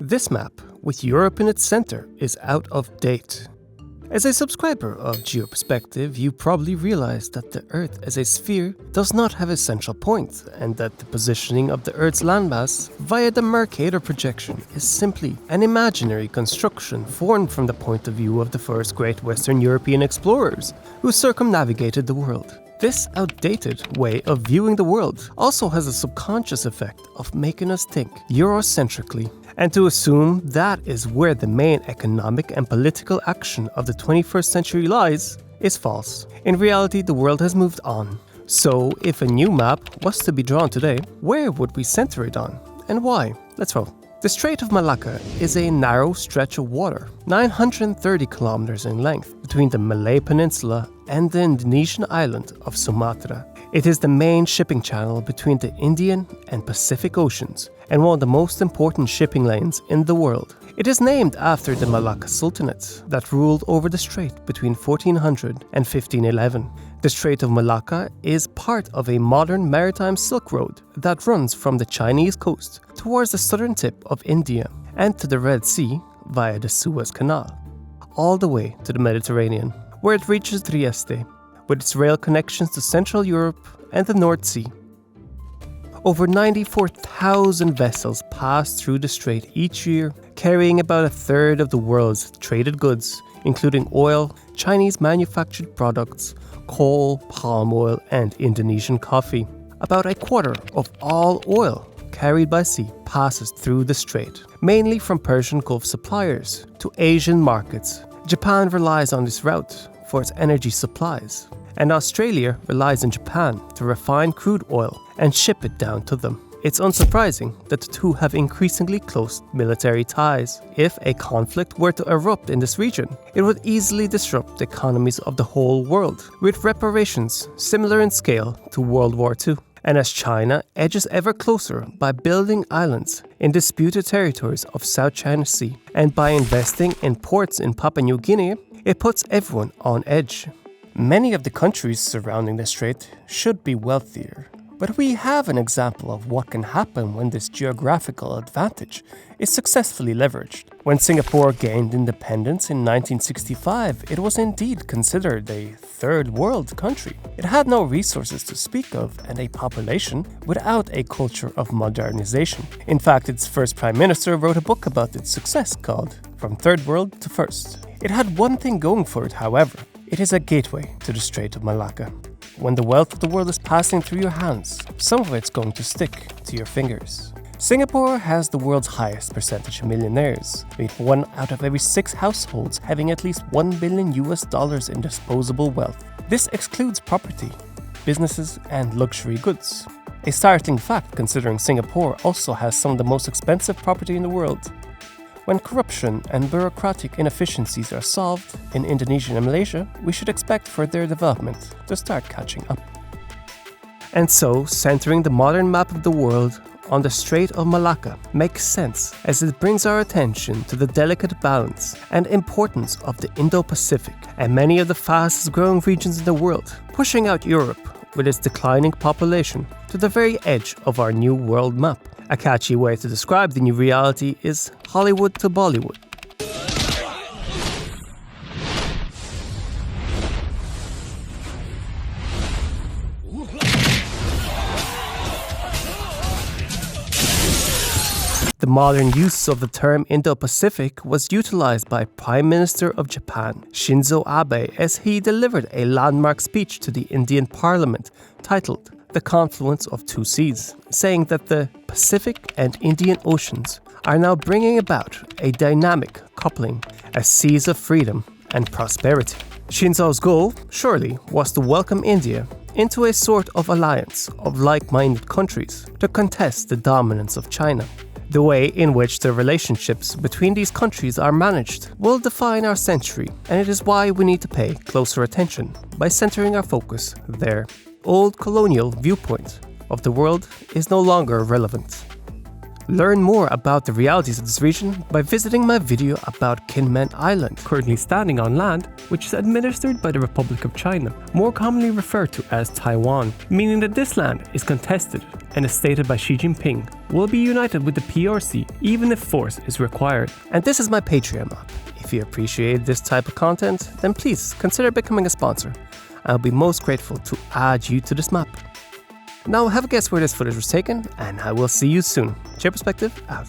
This map, with Europe in its center, is out of date. As a subscriber of GeoPerspective, you probably realize that the Earth as a sphere does not have a central point, and that the positioning of the Earth's landmass via the Mercator projection is simply an imaginary construction formed from the point of view of the first great Western European explorers who circumnavigated the world. This outdated way of viewing the world also has a subconscious effect of making us think Eurocentrically, and to assume that is where the main economic and political action of the 21st century lies is false. In reality, the world has moved on. So, if a new map was to be drawn today, where would we center it on, and why? Let's roll. The Strait of Malacca is a narrow stretch of water, 930 kilometers in length, between the Malay Peninsula and the Indonesian island of Sumatra. It is the main shipping channel between the Indian and Pacific Oceans, and one of the most important shipping lanes in the world. It is named after the Malacca Sultanate that ruled over the strait between 1400 and 1511. The Strait of Malacca is part of a modern maritime Silk Road that runs from the Chinese coast towards the southern tip of India and to the Red Sea via the Suez Canal, all the way to the Mediterranean, where it reaches Trieste, with its rail connections to Central Europe and the North Sea. Over 94,000 vessels pass through the strait each year, carrying about a third of the world's traded goods, including oil, Chinese manufactured products, coal, palm oil, and Indonesian coffee. About a quarter of all oil carried by sea passes through the strait, mainly from Persian Gulf suppliers to Asian markets. Japan relies on this route for its energy supplies, and Australia relies on Japan to refine crude oil and ship it down to them. It's unsurprising that the two have increasingly close military ties. If a conflict were to erupt in this region, it would easily disrupt the economies of the whole world, with reparations similar in scale to World War II. And as China edges ever closer by building islands in disputed territories of South China Sea and by investing in ports in Papua New Guinea, it puts everyone on edge. Many of the countries surrounding the strait should be wealthier, but we have an example of what can happen when this geographical advantage is successfully leveraged. When Singapore gained independence in 1965, it was indeed considered a third world country. It had no resources to speak of and a population without a culture of modernization. In fact, its first prime minister wrote a book about its success called From Third World to First. It had one thing going for it, however. It is a gateway to the Strait of Malacca. When the wealth of the world is passing through your hands, some of it's going to stick to your fingers. Singapore has the world's highest percentage of millionaires, with 1 out of every 6 households having at least $1 billion in disposable wealth. This excludes property, businesses, and luxury goods. A startling fact considering Singapore also has some of the most expensive property in the world. When corruption and bureaucratic inefficiencies are solved in Indonesia and Malaysia, we should expect for their development to start catching up. And so, centering the modern map of the world on the Strait of Malacca makes sense, as it brings our attention to the delicate balance and importance of the Indo-Pacific and many of the fastest growing regions in the world, pushing out Europe with its declining population to the very edge of our new world map. A catchy way to describe the new reality is Hollywood to Bollywood. The modern use of the term Indo-Pacific was utilized by Prime Minister of Japan, Shinzo Abe, as he delivered a landmark speech to the Indian Parliament titled The Confluence of Two Seas, saying that the Pacific and Indian Oceans are now bringing about a dynamic coupling as seas of freedom and prosperity. Shinzo's goal, surely, was to welcome India into a sort of alliance of like-minded countries to contest the dominance of China. The way in which the relationships between these countries are managed will define our century, and it is why we need to pay closer attention by centering our focus there. Old colonial viewpoint of the world is no longer relevant. Learn more about the realities of this region by visiting my video about Kinmen Island, currently standing on land, which is administered by the Republic of China, more commonly referred to as Taiwan, meaning that this land is contested and, as stated by Xi Jinping, will be united with the PRC even if force is required. And this is my Patreon map. If you appreciate this type of content, then please consider becoming a sponsor. I'll be most grateful to add you to this map. Now have a guess where this footage was taken, and I will see you soon. Geoperspective out.